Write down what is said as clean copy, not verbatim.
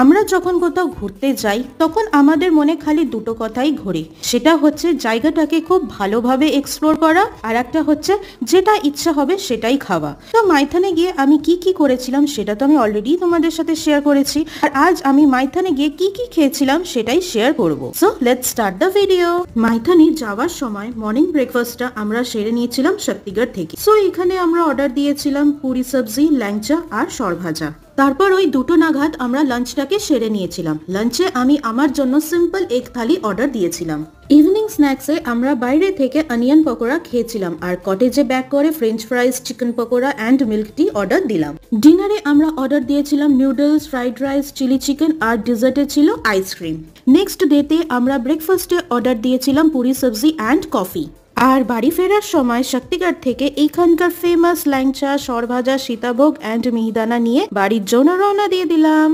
আমরা যখন কোথাও ঘুরতে যাই তখন আমাদের মনে খালি দুটো কথাই ঘোরে, সেটা হচ্ছে জায়গাটাকে খুব ভালোভাবে এক্সপ্লোর করা, আর একটা হচ্ছে যেটা ইচ্ছা হবে সেটাই খাওয়া। তো মাইথনে গিয়ে আমি কি কি করেছিলাম সেটা তো আমি অলরেডি তোমাদের সাথে শেয়ার করেছি, আর আজ আমি মাইথনে গিয়ে কি কি খেয়েছিলাম সেটাই শেয়ার করব। So let's start the video. মাইথনে যাওয়ার সময় মর্নিং ব্রেকফাস্টটা আমরা সেরে নিয়েছিলাম শক্তিগড় থেকে। সো এখানে আমরা অর্ডার দিয়েছিলাম পুরি সবজি, ল্যাংচা আর সরভাজা। তারপর ওই দুটো নাগাদ আমরা লাঞ্চটাকে সেরে নিয়েছিলাম। লাঞ্চে আমি আমার জন্য সিম্পল এগ থালি অর্ডার দিয়েছিলাম। ইভিনিং স্ন্যাক্সে আমরা বাইরে থেকে অনিয়ন পকোড়া খেয়েছিলাম, আর কটেজে ব্যাক করে French fries, chicken pakora and milk tea order দিলাম। ডিনারে আমরা অর্ডার দিয়েছিলাম noodles, fried rice, chilli chicken, আর ডিজার্টে ছিল আইসক্রিম। নেক্সট ডেতে আমরা ব্রেকফাস্টে অর্ডার দিয়েছিলাম পুরি সবজি অ্যান্ড কফি। আর বাড়ি ফেরার সময় শক্তিগড় থেকে এইখানকার ফেমাস ল্যাংচা, সরভাজা, সীতাভোগ অ্যান্ড মিহিদানা নিয়ে বাড়ির জন্য রওনা দিয়ে দিলাম।